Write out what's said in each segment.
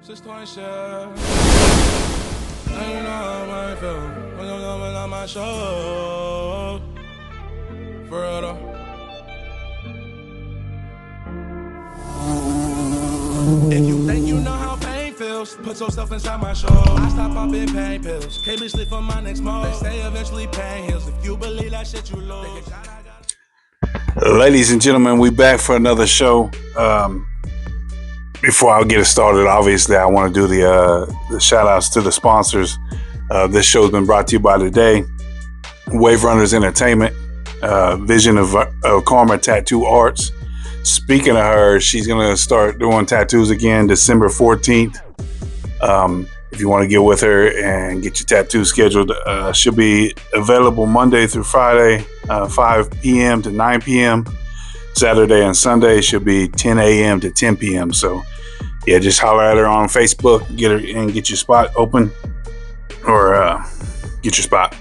Since 20 now you know how I feel when you're coming on my show. For real though. If you think you know how pain feels, put yourself inside my show. I stop popping pain pills. Can't be sleep for my next mode. They say eventually pain heals. If you believe that shit, you lose. Ladies and gentlemen, we back for another show. Before I get it started, obviously, I want to do the shout outs to the sponsors. This show's been brought to you by today, Wave Runners Entertainment, Vision of Karma Tattoo Arts. Speaking of her, she's going to start doing tattoos again December 14th. If you want to get with her and get your tattoo scheduled, she'll be available Monday through Friday, 5 p.m. to 9 p.m. Saturday and Sunday should be 10 a.m. to 10 p.m. So, yeah, just holler at her on Facebook, get her and get your spot open, or get your spot.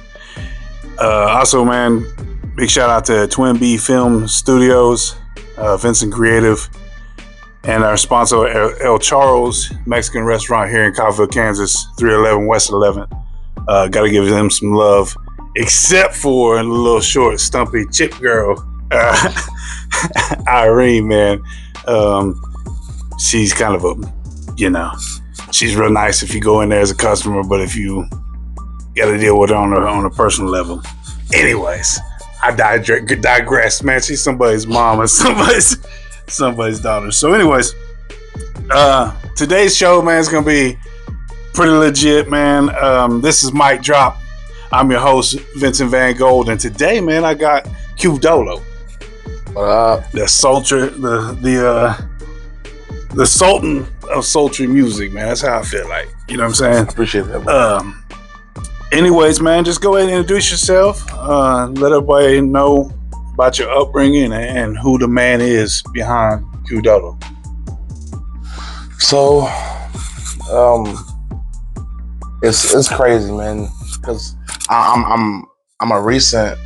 Also, man, big shout out to Twin B Film Studios, Vincent Creative, and our sponsor El Charles Mexican Restaurant here in Colville, Kansas, 311 West 11th. Got to give them some love, except for the little short, stumpy chip girl. Irene, man, she's kind of she's real nice if you go in there as a customer, but if you got to deal with her on a personal level. Anyways, I digress, man. She's somebody's mom and somebody's daughter. So anyways, today's show, man, is gonna be pretty legit, man. This is MiC DROP. I'm your host, Vincent Van Gold, and today, man, I got QDOLO. The sultry, the sultan of sultry music, man. That's how I feel like. You know what I'm saying? I appreciate that. Anyways, man, just go ahead and introduce yourself. Let everybody know about your upbringing and who the man is behind QDOLO. So, it's crazy, man, because I'm a recently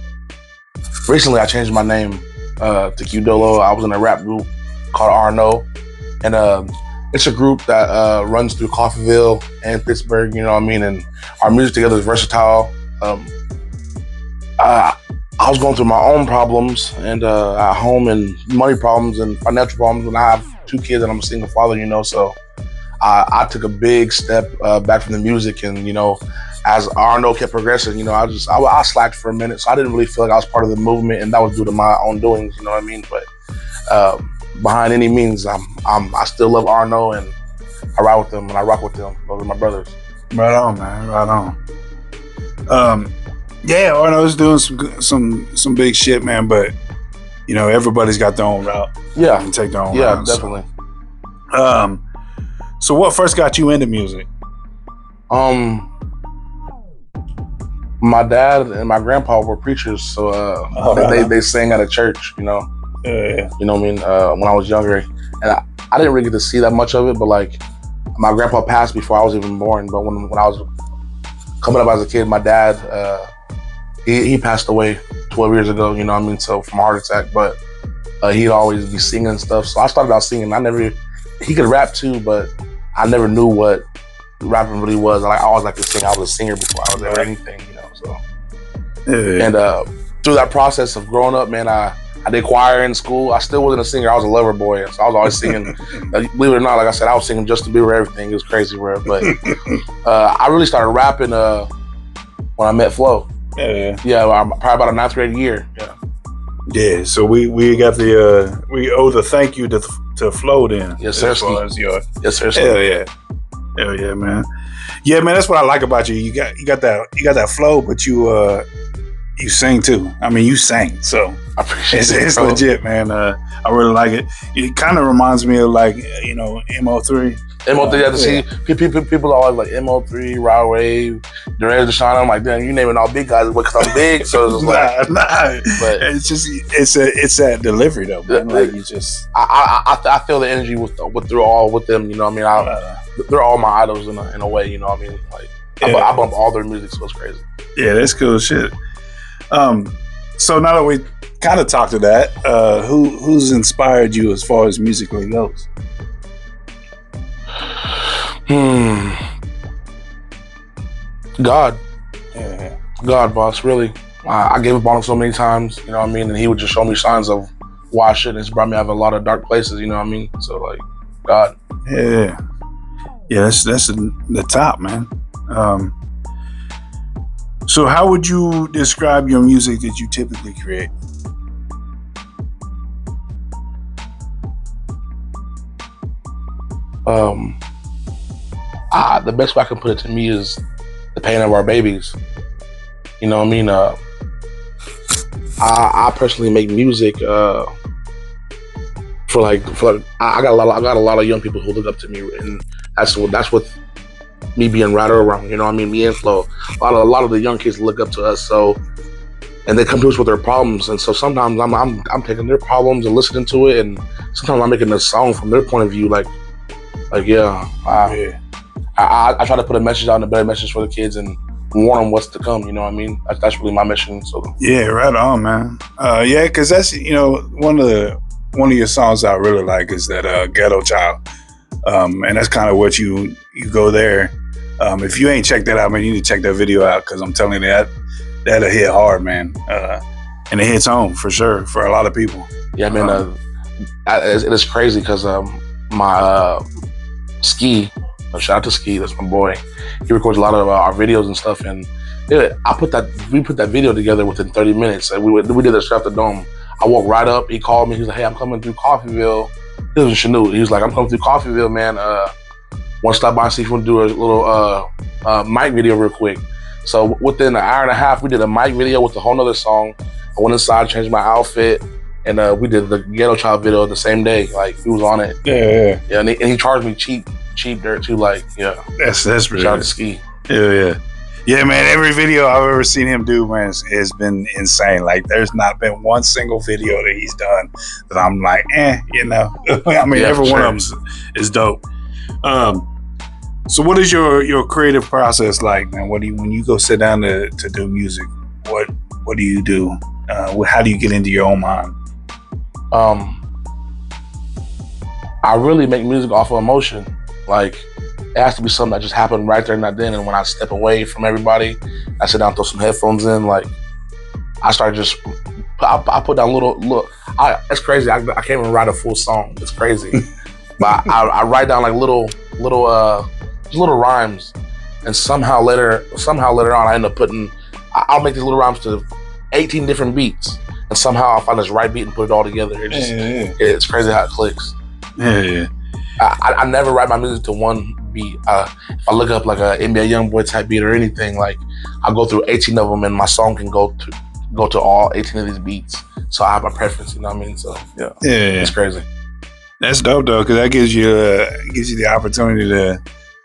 I changed my name to QDOLO. I was in a rap group called Arno, and it's a group that runs through Coffeyville and Pittsburgh, you know what I mean? And our music together is versatile. I was going through my own problems and at home, and money problems and financial problems when I have two kids and I'm a single father, you know, so I took a big step back from the music, and, you know, as Arno kept progressing, you know, I slacked for a minute, so I didn't really feel like I was part of the movement, and that was due to my own doings, you know what I mean? But behind any means, I still love Arno, and I ride with them and I rock with them. Those are my brothers. Right on, man. Right on. Yeah, Arno's doing some big shit, man. But you know, everybody's got their own route. Yeah, and take their own route. Yeah, definitely. So what first got you into music? My dad and my grandpa were preachers, so they sang at a church, you know. Yeah. You know what I mean? When I was younger, and I didn't really get to see that much of it, but like my grandpa passed before I was even born. But when I was coming up as a kid, my dad he passed away 12 years ago. You know what I mean? So from a heart attack, but he'd always be singing and stuff. So I started out singing. He could rap too, but I never knew what rapping really was. I always liked to sing. I was a singer before I was ever anything, you know. So and through that process of growing up, man, I did choir in school. I still wasn't a singer. I was a lover boy, so I was always singing. Believe it or not, like I said, I was singing Justin Bieber, everything. It was crazy, bro. But I really started rapping when I met Flo. Yeah, probably about a 9th grade year. Yeah. So we got we owe the thank you to Flo then. Yes, sir. Yes, sir. Hell yeah, man. Yeah, man. That's what I like about you. You got that flow, but you sing too. I mean, you sang, so I appreciate it's legit, man. I really like it. It kind of reminds me of, like, you know, MO3. MO3, yeah. See, people are always like MO3, Raw Wave, Durez Deshaun. I'm like, damn, you naming all big guys because I'm big. So it's like, nah. But it's just it's that delivery though, man. Like, you just I feel the energy with them. You know what I mean? They're all my idols in a way. You know what I mean? Like, I bump all their music, so it's crazy. Yeah, that's cool shit. So now that we kind of talked to that, who's inspired you as far as musically goes? God. Yeah. God, boss, really. I gave up on him so many times, you know what I mean? And he would just show me signs of why I shouldn't. It's brought me out of a lot of dark places, you know what I mean? So, like, God. Yeah. Yeah, that's the top, man. So how would you describe your music that you typically create? The best way I can put it to me is the pain of our babies. You know what I mean? I personally make music for like I got a lot of young people who look up to me, and that's what me being right around. You know what I mean? Me and Flo, a lot of the young kids look up to us. So, and they come to us with their problems, and so sometimes I'm taking their problems and listening to it, and sometimes I'm making a song from their point of view. Like yeah. I try to put a message out, and a better message for the kids, and warn them what's to come. You know what I mean? That's really my mission. So yeah, right on, man. Yeah, because that's one of your songs I really like is that Ghetto Child, and that's kind of what you go there. If you ain't checked that out, man, you need to check that video out because I'm telling you that'll hit hard, man, and it hits home for sure for a lot of people. Yeah, man. It is crazy because my Ski. Shout out to Ski, that's my boy. He records a lot of our videos and stuff, and we put that video together within 30 minutes. And we did that straight out the dome. I walked right up. He called me. He was like, "Hey, I'm coming through Coffeyville." He was in Chanute. He was like, "I'm coming through Coffeyville, man. Want to stop by and see if you want to do a little mic video real quick." So within an hour and a half, we did a mic video with a whole nother song. I went inside, changed my outfit, and we did the Ghetto Child video the same day. Like, he was on it. Yeah. And he charged me cheap dirt too. Like, yeah. That's really shout out to Ski. Yeah, man. Every video I've ever seen him do, man, has been insane. Like, there's not been one single video that he's done that I'm like, I mean, every one of them is dope. So what is your creative process like, man? When you go sit down to do music, what do you do? How do you get into your own mind? I really make music off of emotion. Like, it has to be something that just happened right there and right then. And when I step away from everybody, I sit down, throw some headphones in. Like, I start I put down it's crazy. I can't even write a full song. It's crazy. But I write down like little rhymes, and somehow later on I end up I'll make these little rhymes to 18 different beats, and somehow I'll find this right beat and put it all together. It's crazy how it clicks. Yeah. I never write my music to one beat. If I look up like a NBA YoungBoy type beat or anything, like, I'll go through 18 of them, and my song can go to all 18 of these beats. So I have a preference, you know what I mean? So yeah. It's crazy. That's dope though, because that gives you the opportunity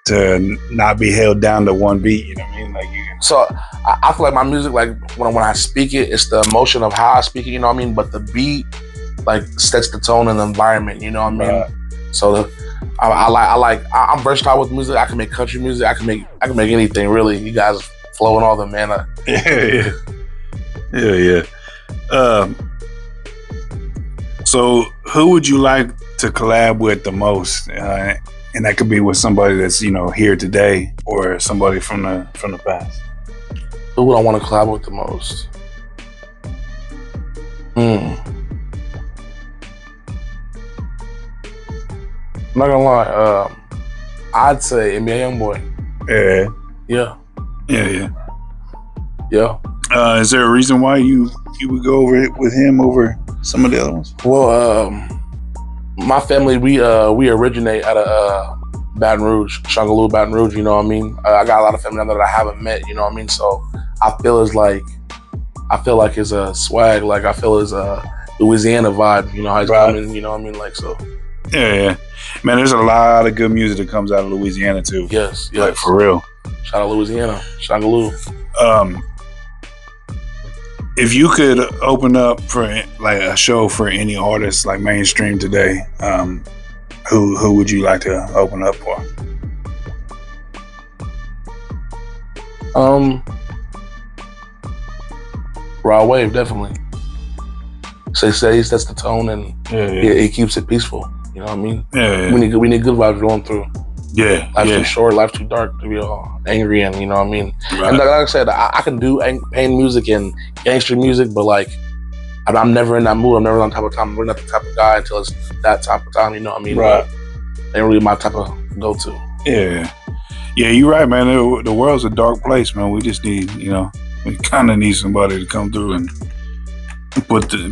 to not be held down to one beat. You know what I mean? Like, so I feel like my music, like, when I speak it, it's the emotion of how I speak it. You know what I mean? But the beat, like, sets the tone and the environment. You know what I mean? Right. So I'm versatile with music. I can make country music. I can make anything, really. You guys flowing all them, man. Yeah. So who would you like to collab with the most? And that could be with somebody that's here today or somebody from the past. Who would I want to collab with the most? I'm not gonna lie. I'd say NBA YoungBoy. Yeah. Is there a reason why you would go over it with him over some of the other ones? Well, my family, we originate out of Baton Rouge, Shongaloo, Baton Rouge. You know what I mean? I got a lot of family that I haven't met. You know what I mean? So I feel like it's a swag. Like, I feel it's a Louisiana vibe. You know how it's coming. You know what I mean? Like, so. Yeah. Man, there's a lot of good music that comes out of Louisiana too. Yes. Like, for real. Shout out Louisiana, Shongaloo. If you could open up for like a show for any artist, like mainstream today, who would you like to open up for? Raw Wave, definitely. So he sets the tone, and he keeps it peaceful. You know what I mean? Yeah. We need good vibes going through. Yeah, Life's yeah. too short, life's too dark to be all angry and, you know what I mean? Right. And like I said, I can do pain music and gangster music, but like, I'm never in that mood. I'm never on that type of time. I'm really not the type of guy until it's that type of time, you know what I mean? Right. They ain't really my type of go-to. Yeah. Yeah, you're right, man. The world's a dark place, man. We just need, we kind of need somebody to come through and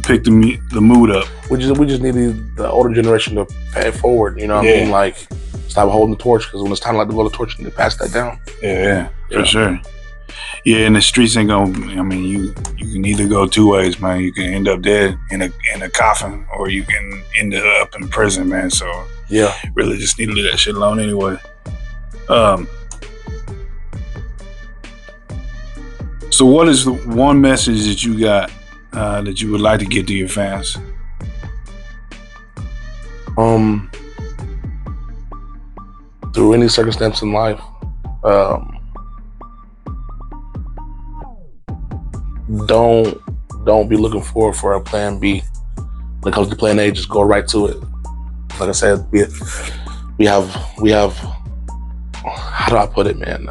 pick the mood up. We just need the older generation to pay it forward, you know what I mean? Like, stop holding the torch, because when it's time to go to the torch, you need to pass that down. Yeah, for sure. Yeah, and the streets ain't gonna. I mean, you can either go two ways, man. You can end up dead in a coffin, or you can end up in prison, man. So yeah, really just need to leave that shit alone anyway. So what is the one message that you got that you would like to get to your fans? Through any circumstance in life, don't be looking for a plan B. When it comes to plan A, just go right to it. Like I said, we have how do I put it, man?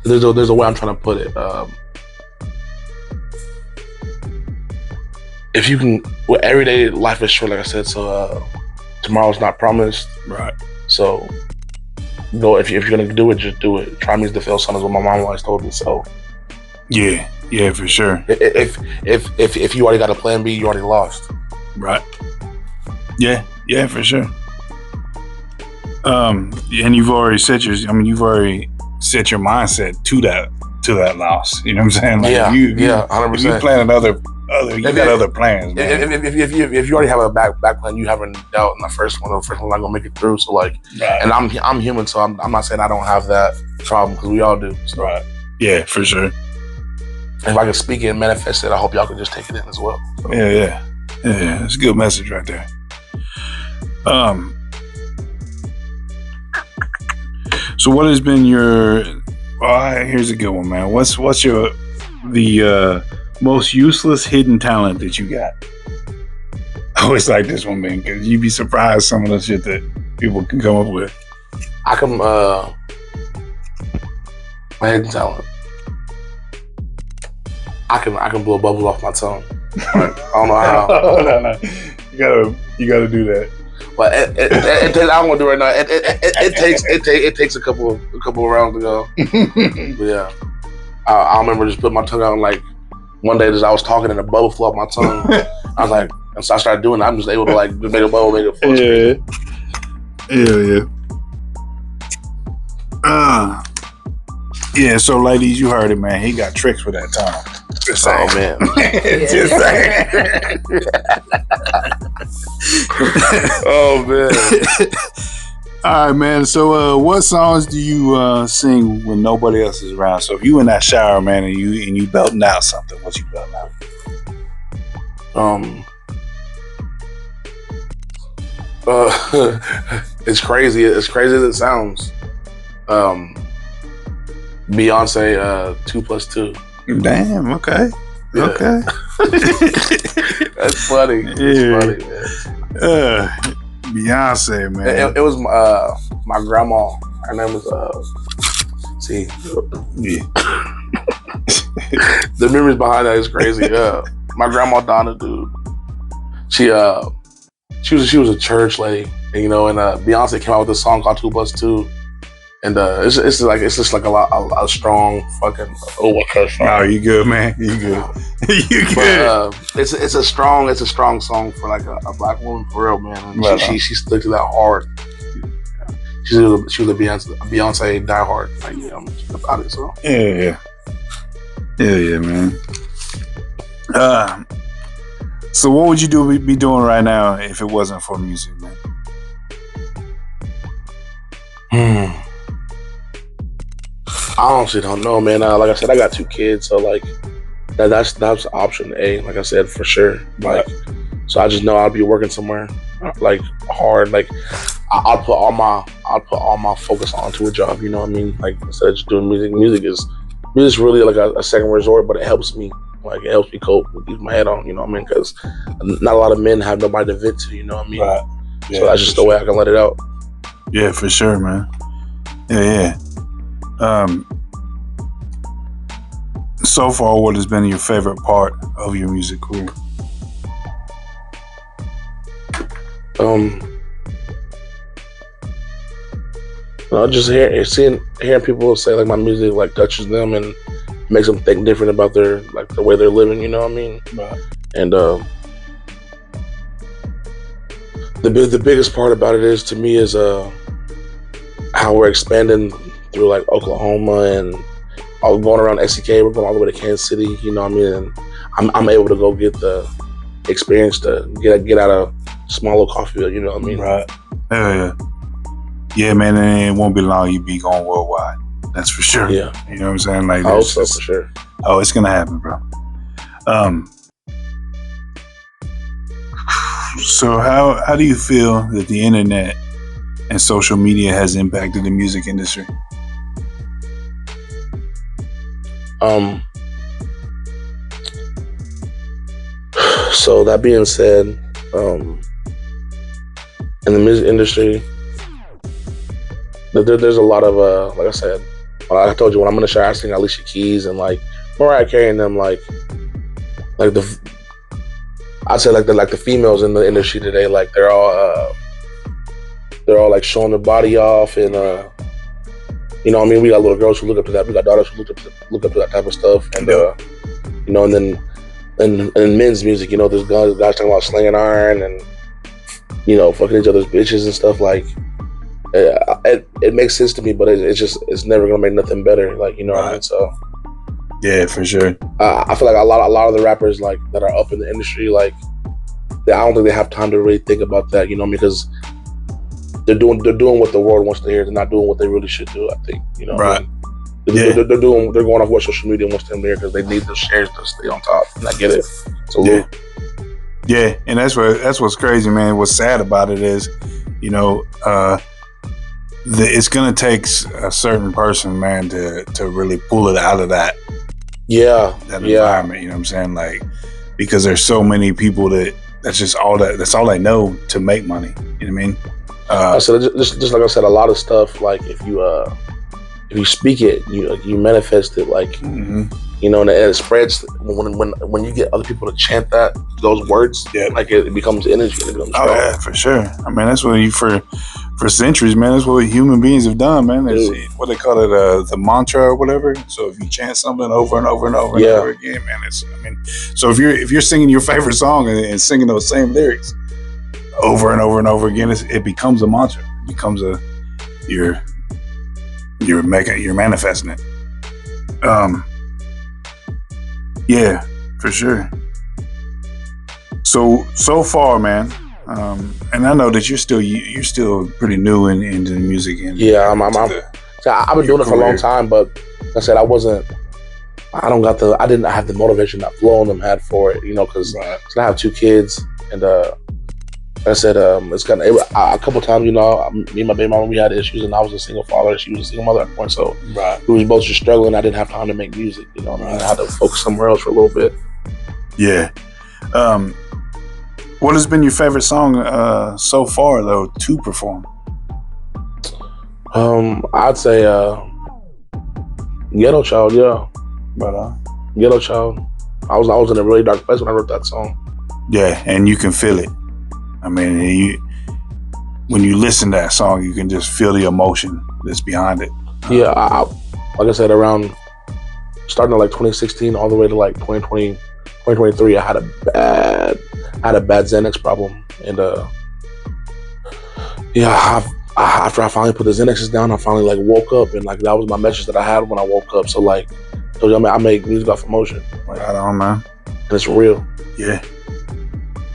There's a way I'm trying to put it. If you can, well, everyday life is short, like I said, so tomorrow's not promised. Right. So, if you're gonna do it, just do it. Try means to fail, son, is what my mom always told me. So, yeah, for sure. If you already got a plan B, you already lost. Right. Yeah, for sure. And you've already set your mindset to that loss. You know what I'm saying? Like 100%. You plan other plans, man. If you already have a back plan, you haven't dealt in the first one. The first one's not gonna make it through. So like, right. And I'm human, so I'm not saying I don't have that problem, because we all do. So. Right. Yeah, for sure. If I can speak it and manifest it, I hope y'all can just take it in as well. So. Yeah. It's a good message right there. So what has been your? Here's a good one, man. What's the most useless hidden talent that you got? I always like this one, man, because you'd be surprised some of the shit that people can come up with. I can my hidden talent. I can blow bubbles off my tongue. I don't know how. No. You gotta do that. But I don't want to do it right now. It takes a couple of rounds to go. But yeah, I remember just putting my tongue out, and like one day, I was talking and a bubble flew off my tongue. I was like, and so I started doing it. I'm just able to like just make a bubble, make it flow. Yeah. So ladies, you heard it, man. He got tricks with that tongue. Oh man. Just saying. Oh man. All right, man. So what songs do you sing when nobody else is around? So if you in that shower, man, and you belting out something, what you belting out? It's crazy. As crazy as it sounds. Beyonce 2+2. Damn, okay. Yeah. Okay. That's funny. Yeah. It's funny, man. Beyonce, man. It was my grandma. Her name was Yeah. The memories behind that is crazy. My grandma Donna, dude. She was a church lady, and Beyonce came out with a song called 2+2. And it's just like a strong fucking Oh, you good, man? You good? You good? But, it's a strong song for like a black woman, for real, man. And she stuck to that hard. She was a Beyonce diehard, like about it. So yeah, man. So what would you be doing right now if it wasn't for music, man? I honestly don't know, man. Like I said, I got 2 kids, so like that's option A. Like I said, for sure. Like, so I just know I'll be working somewhere, like hard. Like I'll put all my focus onto a job. You know what I mean? Like instead of just doing music. Music's really like a second resort, but it helps me Like it helps me cope with keeping my head on. You know what I mean? Because not a lot of men have nobody to vent to. You know what I mean? Right. Yeah, so that's just the way I can let it out. Yeah, for sure, man. Yeah. So far, what has been your favorite part of your music career? Just hearing people say like my music like touches them and makes them think different about their like the way they're living. You know what I mean? Right. And the biggest part about it is to me is how we're expanding through like Oklahoma and all going around SEK. We're going all the way to Kansas City. You know what I mean? And I'm able to go get the experience to get out of small little coffeeville. You know what I mean? Right. Yeah. Yeah, man. And it won't be long. You be going worldwide. That's for sure. Yeah. You know what I'm saying? Like, I hope so, for sure. Oh, it's gonna happen, bro. So how do you feel that the internet and social media has impacted the music industry? So that being said, in the music industry, there's a lot of like I said, I told you when I'm in the shower, I sing Alicia Keys and like Mariah Carey and them I'd say like the females in the industry today, like they're all like showing their body off and you know what I mean, we got little girls who look up to that, we got daughters who look up to that type of stuff, and you know, and then in men's music, you know, there's guys talking about slinging iron and you know fucking each other's bitches and stuff. Like it makes sense to me, but it's never gonna make nothing better. Like, you know what I mean? So yeah, for sure. I feel like a lot of the rappers like that are up in the industry, like I don't think they have time to really think about that, you know, because they're doing what the world wants to hear. They're not doing what they really should do, I think, you know. Right. I mean? They're going off what social media wants them to hear because they need the shares to stay on top. And I get it. So yeah, and that's what's crazy, man. What's sad about it is, you know, it's gonna take a certain person, man, to really pull it out of that environment. You know what I'm saying? Like, because there's so many people that's all they know to make money. You know what I mean? So just like I said, a lot of stuff, like if you speak it, you manifest it, like you know, and it spreads when you get other people to chant those words, like it becomes energy. It becomes strong. Yeah, for sure. I mean, that's what for centuries, man. That's what human beings have done, man. It's what they call it, the mantra or whatever. So if you chant something over and over and over and over again, man, so if you're singing your favorite song and singing those same lyrics over and over and over again, it becomes a mantra. It becomes you're manifesting it. Yeah, for sure. So far, man, and I know that you're still pretty new into the music. And I've been doing it for a long time, but like I said, I didn't have the motivation that Flo and them had for it, you know, because I have 2 kids, and like I said, it's kind of a couple times, you know, me and my baby mama, we had issues, and I was a single father, she was a single mother at that point, so we were both just struggling. I didn't have time to make music, you know what I mean? I had to focus somewhere else for a little bit. Yeah. What has been your favorite song so far, though, to perform? I'd say Ghetto Child, yeah. Ghetto Child. I was in a really dark place when I wrote that song. Yeah, and you can feel it. I mean, when you listen to that song, you can just feel the emotion that's behind it. Yeah, like I said, around starting at like 2016 all the way to like 2020, 2023, I had a bad Xanax problem, and after I finally put the Xanaxes down, I finally like woke up, and like that was my message that I had when I woke up. So like, I make music off emotion. Like, right on, man. And it's real. Yeah.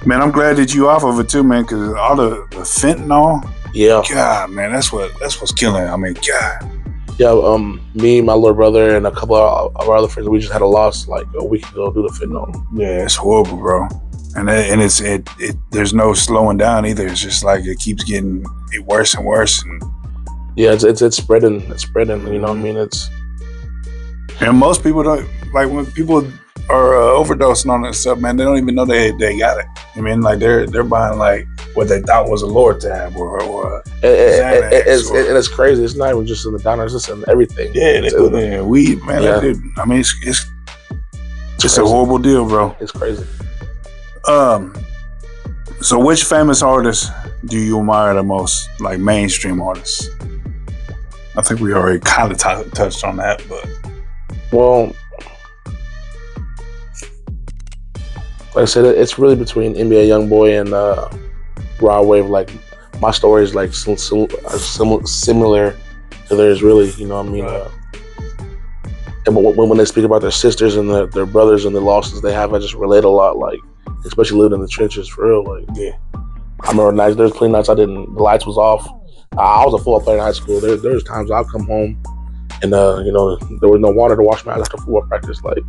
Man, I'm glad that you off of it too, man, because all the fentanyl. Yeah. God, man, that's what's killing it. I mean, God. Yeah, me, my little brother, and a couple of our other friends, we just had a loss like a week ago due to fentanyl. Yeah, it's horrible, bro. And it's there's no slowing down either. It's just like it keeps getting worse and worse. And yeah, it's spreading. It's spreading. You know what I mean? And most people don't, like, when people are overdosing on that stuff, man. They don't even know they got it. I mean, like they're buying like what they thought was a Lortab or Xanax. And it's crazy. It's not even just in the diner. It's just in everything. Yeah, they put it in weed, man. Yeah. Dude, I mean, it's a horrible deal, bro. It's crazy. So which famous artists do you admire the most? Like mainstream artists? I think we already kind of touched on that, but well, like I said, it's really between NBA YoungBoy and Rod Wave. Like my story is like similar to theirs, really. You know what I mean? And when they speak about their sisters and their brothers and the losses they have, I just relate a lot. Like, especially living in the trenches for real. Like, yeah. I remember nights. There's plenty nights the lights was off. I was a football player in high school. There's times I'll come home and there was no water to wash my hands after football practice. Like,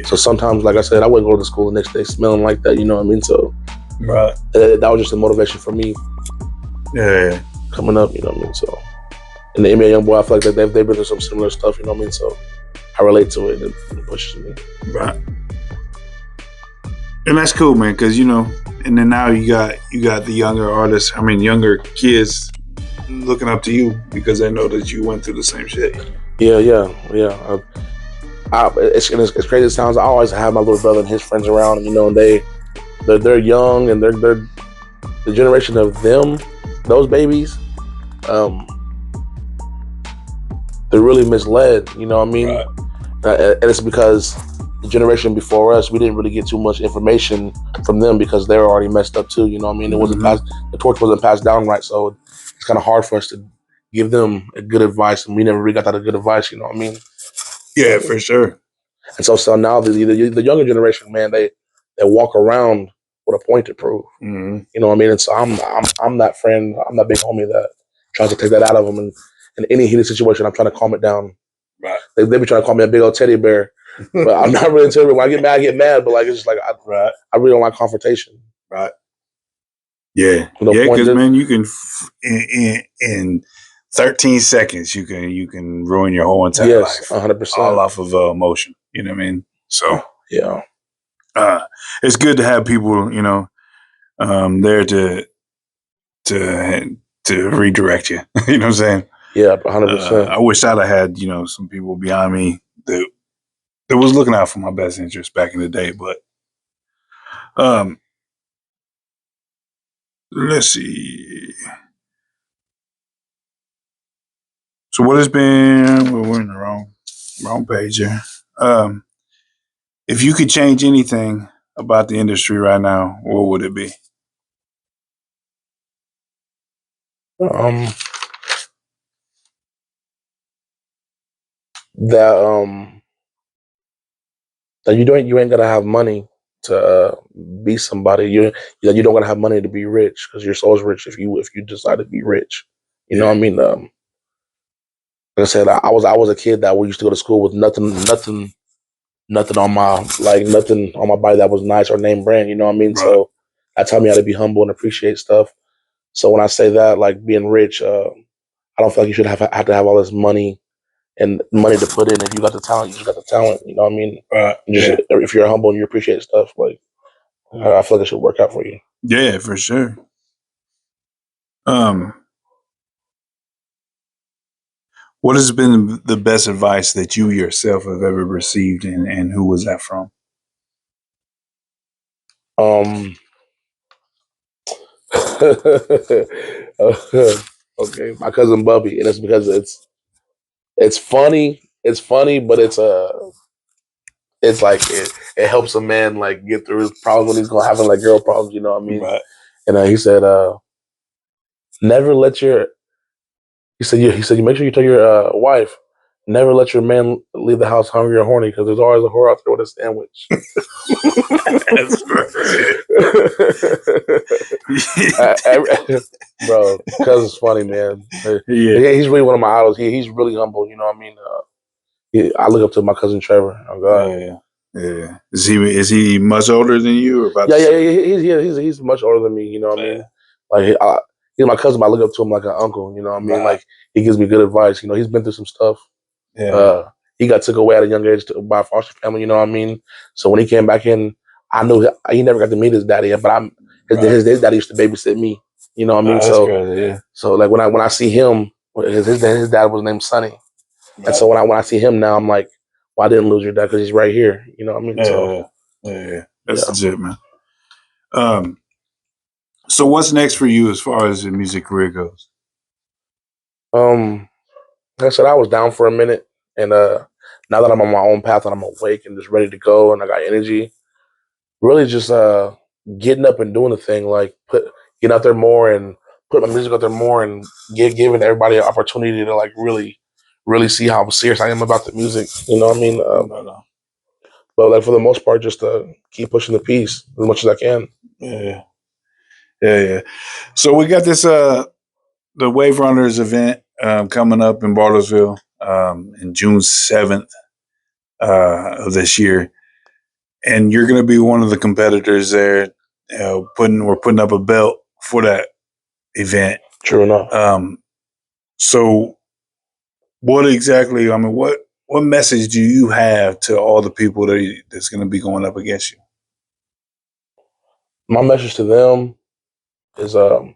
so sometimes, like I said, I wouldn't go to school the next day smelling like that. You know what I mean? So, that was just a motivation for me. Yeah. Coming up, you know what I mean? So, in the NBA YoungBoy, I feel like they've been through some similar stuff. You know what I mean? So, I relate to it and it pushes me. Right. And that's cool, man, because and then now you got the younger kids looking up to you because they know that you went through the same shit. Yeah. It's crazy. It sounds. I always have my little brother and his friends around, and they're young and they're the generation of them, those babies. They're really misled. You know what I mean? Right. And it's because the generation before us, we didn't really get too much information from them because they were already messed up too. You know what I mean? It wasn't the torch wasn't passed down right, so it's kind of hard for us to give them a good advice, and we never really got that good advice. You know what I mean? Yeah, for sure. And so now the younger generation, man, they walk around with a point to prove. Mm-hmm. You know what I mean? And so I'm that friend, I'm that big homie that tries to take that out of them. And in any heated situation, I'm trying to calm it down. Right. They be trying to call me a big old teddy bear. But I'm not really teddy bear. When I get mad. But like it's just like I really don't like confrontation. Right. Yeah. Because man, you can in 13 seconds you can ruin your whole entire life. 100%. All off of emotion. You know what I mean? So yeah. It's good to have people, there to redirect you. You know what I'm saying? Yeah, 100%. I wish I'd have had, some people behind me that was looking out for my best interest back in the day. But let's see. So what has been? We're in the wrong page here. If you could change anything about the industry right now, what would it be? That you ain't gotta have money to be somebody. You don't gotta have money to be rich because your soul's rich if you decide to be rich. You know what I mean? Like I said, I was a kid that we used to go to school with nothing on my body that was nice or name brand. You know what I mean? Right. So that taught me how to be humble and appreciate stuff. So when I say that, like being rich, I don't feel like you should have to have all this money and money to put in. If you got the talent, you just got the talent. You know what I mean? If you're humble and you appreciate stuff, like I feel like it should work out for you. Yeah, for sure. What has been the best advice that you yourself have ever received, and who was that from? Okay, my cousin Bubby, and it's because it's funny. It's funny, but it's like it helps a man like get through his problems when he's having like girl problems. You know what I mean? Right. And he said, never let your he said you make sure you tell your wife, never let your man leave the house hungry or horny because there's always a whore out there with a sandwich. That's right. Bro, because it's funny, man. Yeah, he's really one of my idols. He's really humble. You know what I mean? I look up to my cousin Trevor. Oh God. Yeah. Is he much older than you? Or about He's much older than me. You know what I mean? Like he's my cousin. But I look up to him like an uncle. You know what I mean? Like he gives me good advice. You know, he's been through some stuff. Yeah. he got took away at a young age by a foster family. You know what I mean? So when he came back in, I knew he never got to meet his daddy yet, but his daddy used to babysit me. You know what I mean? That's crazy, yeah. So like when I see him, his dad was named Sonny, and so when I see him now, I'm like, well, I didn't lose your dad because he's right here. You know what I mean? Yeah. That's legit, man. So what's next for you as far as your music career goes? Like I said, I was down for a minute, and now that I'm on my own path and I'm awake and just ready to go and I got energy, really just getting up and doing the thing, like get out there more and put my music out there more and giving everybody an opportunity to like really see how serious I am about the music. You know what I mean? No. But like for the most part, just keep pushing the piece as much as I can. Yeah. So we got this the Wave Runners event coming up in Bartlesville in June 7th of this year, and you're going to be one of the competitors there. We're putting up a belt for that event. True enough. So what exactly? I mean, what message do you have to all the people that's going to be going up against you? My message to them is don't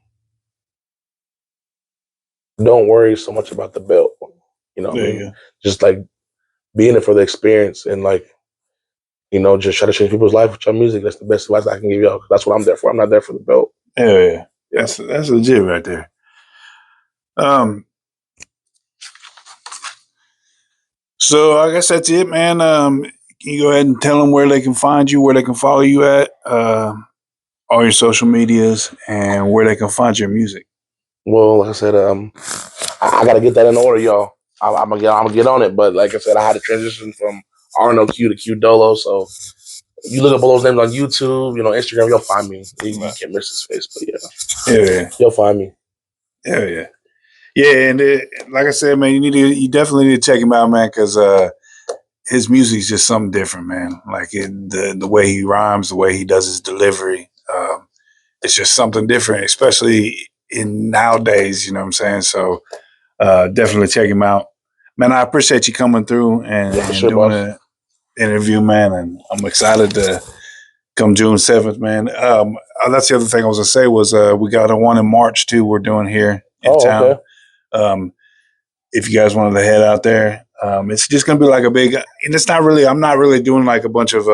worry so much about the belt. You know what I mean? Yeah. Just like be in it for the experience and like, you know, just try to change people's life with your music. That's the best advice I can give y'all. That's what I'm there for. I'm not there for the belt. Yeah. That's legit right there. So I guess that's it, man. Can you go ahead and tell them where they can find you, where they can follow you at, all your social medias, and where they can find your music? Well, like I said, I got to get that in order, y'all. I'm gonna get on it. But like I said, I had to transition from RNOQ to QDOLO. So you look up all those names on YouTube, you know, Instagram, you'll find me. You can't miss his face, but Yeah. You'll find me. Yeah. And like I said, man, you definitely need to check him out, man, because his music is just something different, man. Like the way he rhymes, the way he does his delivery, it's just something different, especially in nowadays. You know what I'm saying? So definitely check him out, man. I appreciate you coming through and doing an interview, man. And I'm excited to come June 7th, man. That's the other thing I was gonna say was we got a one in March too. We're doing here in town. Okay. If you guys wanted to head out there, it's just gonna be like a big. And it's not really. I'm not really doing like a bunch of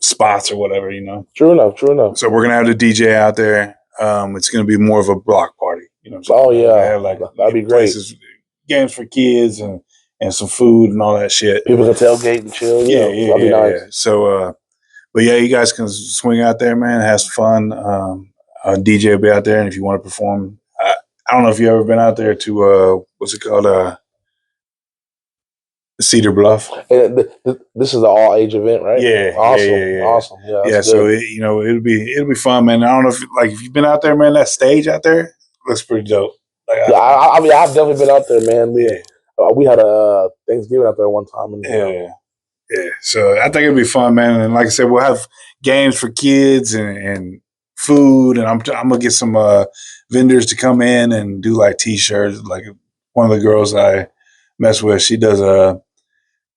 spots or whatever, you know. True enough. So we're gonna have the DJ out there. It's gonna be more of a block party, you know. Oh yeah, have like that'd be places, great. Games for kids and some food and all that shit. People can tailgate and chill. Yeah. That'd be nice. Yeah. So, but yeah, you guys can swing out there, man. Have some fun. DJ will be out there, and if you want to perform, I don't know if you ever been out there to what's it called? Cedar Bluff. This is an all age event, right? Yeah. Awesome. Yeah. So it'll be fun, man. I don't know if you've been out there, man. That stage out there looks pretty dope. Like, I mean, I've definitely been out there, man. We had a Thanksgiving out there one time. And, yeah. So I think it'll be fun, man. And like I said, we'll have games for kids and food, and I'm gonna get some vendors to come in and do like T-shirts. Like one of the girls I mess with, she does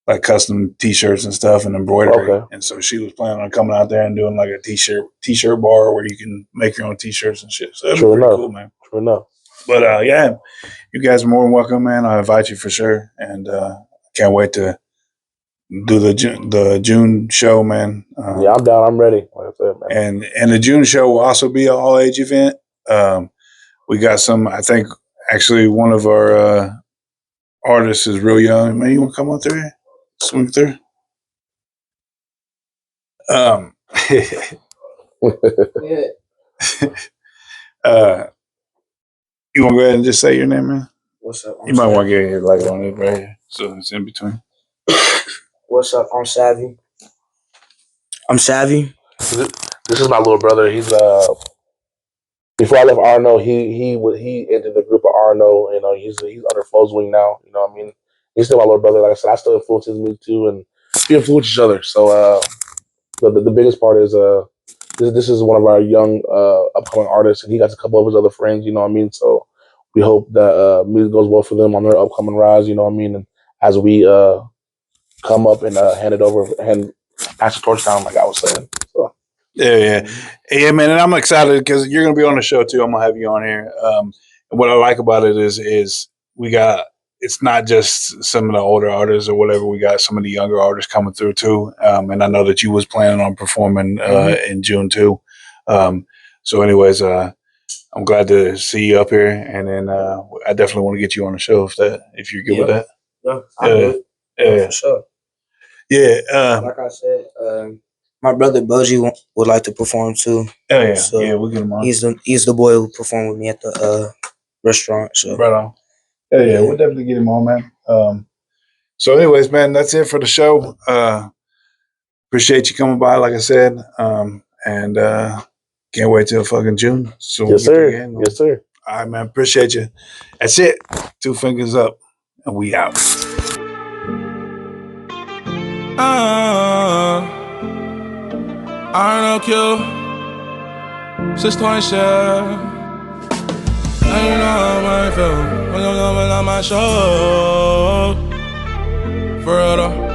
like custom T-shirts and stuff and embroidery. Okay. And so she was planning on coming out there and doing like a T-shirt bar where you can make your own T-shirts and shit. So that'd be pretty cool, man. True enough. But yeah, you guys are more than welcome, man. I invite you for sure, and can't wait to do the June show, man. Yeah, I'm down. I'm ready. Like I said, man. And the June show will also be an all age event. We got some. I think actually one of our artists is real young. Man, you want to come on through here? Swing through. You want to go ahead and just say your name, man? What's up? You might want to get your light on it right here, so it's in between. What's up? I'm Savvy. This is my little brother. He's before I left Arno, he entered the group of Arno. You know, he's under Flo's wing now. You know what I mean? He's still my little brother. Like I said, I still influence his music too, and we influence each other. So the biggest part is this is one of our young upcoming artists, and he got a couple of his other friends. You know what I mean? So we hope that music goes well for them on their upcoming rise. You know what I mean? And as we come up and hand it over and pass the torch down, like I was saying. So. Yeah, man, and I'm excited because you're gonna be on the show too. I'm gonna have you on here. And what I like about it is we got. It's not just some of the older artists or whatever. We got some of the younger artists coming through too. And I know that you was planning on performing in June too. So, anyways, I'm glad to see you up here, and then I definitely want to get you on the show if you're good with that. Yeah, I'm good. Yeah, for sure. Yeah. Like I said, my brother Boji would like to perform too. Yeah. So Yeah, we'll get him on. He's the boy who performed with me at the restaurant. So right on. Yeah, we'll definitely get him on, man. So, anyways, man, that's it for the show. Appreciate you coming by, like I said, and can't wait till fucking June. So yes, sir. Yes, sir. All right, man. Appreciate you. That's it. 2 fingers up, and we out. RNOQ 620 share. And you know how I feel when you're coming on my show. For real though.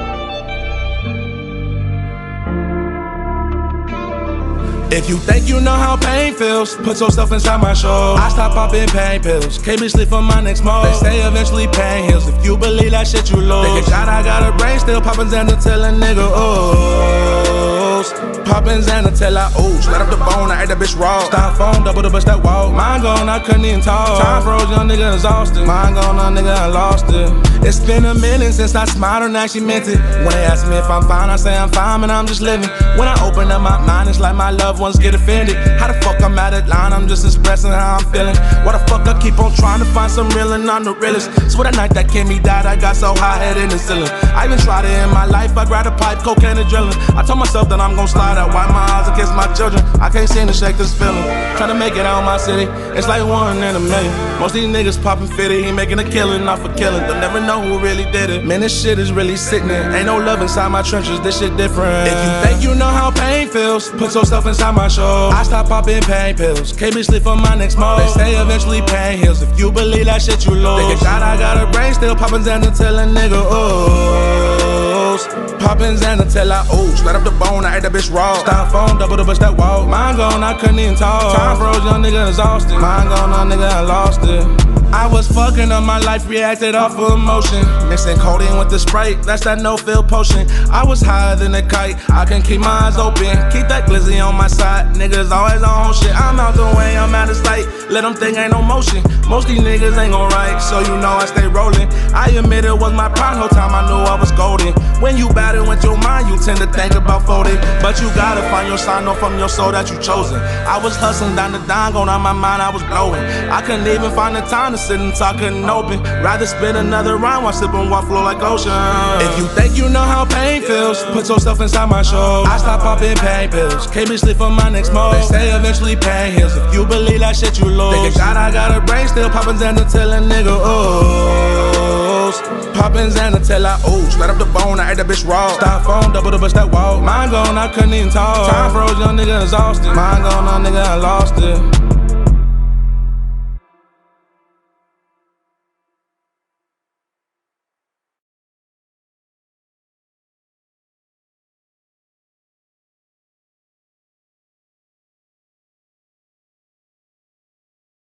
If you think you know how pain feels, put yourself inside my show. I stop popping pain pills, can't be sleep for my next mode. They say eventually pain heals, if you believe that shit you lose. Thinking God, I got a brain still popping Xander till a nigga ooze. Popping Xander till I ooze. Let up the bone, I ate that bitch raw. Stop phone, double the bust that wall. Mine gone, I couldn't even talk. Time froze, young nigga exhausted. Mine gone, nigga, I lost it. It's been a minute since I smiled and actually meant it. When they ask me if I'm fine, I say I'm fine and I'm just living. When I open up my mind, it's like my loved ones get offended. How the fuck I'm out of line, I'm just expressing how I'm feeling. Why the fuck I keep on trying to find some real and I'm the realest. So that night that Kimmy died, I got so high head in the ceiling. I even tried it in my life, I grabbed a pipe, cocaine and drilling. I told myself that I'm gon' slide out, wipe my eyes and kiss my children. I can't seem to shake this feeling. Trying to make it out of my city, it's like 1 in a million. Most these niggas popping 50, he making a killing off a killing. They'll never know who really did it. Man, this shit is really sitting in. Ain't no love inside my trenches, this shit different. If you think you know how pain feels, put yourself inside my show. I stop popping pain pills, can't be sleep for my next mode. They say eventually pain heals, if you believe that shit you lose. Thinking God, I got a brain still popping Xander till a nigga ooze. Popping Xander till I ooze. Let up the bone, I ate that bitch raw. Stop phone, double the bust that wall. Mine gone, I couldn't even talk. Time froze, young nigga exhausted. Mine gone, nigga, I lost it. I was fucking up my life, reacted off of emotion. Mixing codeine with the Sprite, that's that no-feel potion. I was higher than a kite, I can keep my eyes open. Keep that glizzy on my side, niggas always on shit. I'm out the way, I'm out of sight, let them think ain't no motion. Most these niggas ain't gon' write, so you know I stay rolling. I admit it was my prime, whole time I knew I was golden. When you battle with your mind, you tend to think about folding. But you gotta find your sign off from your soul that you chosen. I was hustling down the dime, going on my mind, I was blowing. I couldn't even find the time to sit and talk, couldn't open. Rather spit another round while sipping water flow like ocean. If you think you know how pain feels, put yourself inside my show. I stop popping pain pills, can't be sleep for my next mode. They say eventually pain heals, if you believe that shit you lose. Thinking God, I got a brain still popping Xander till a nigga ooze. Popping Xander till I ooze. Let up the bone, I ate that bitch raw. Stop phone, double the bust that wall. Mine gone, I couldn't even talk. Time froze, young nigga exhausted. Mine gone, nigga, I lost it.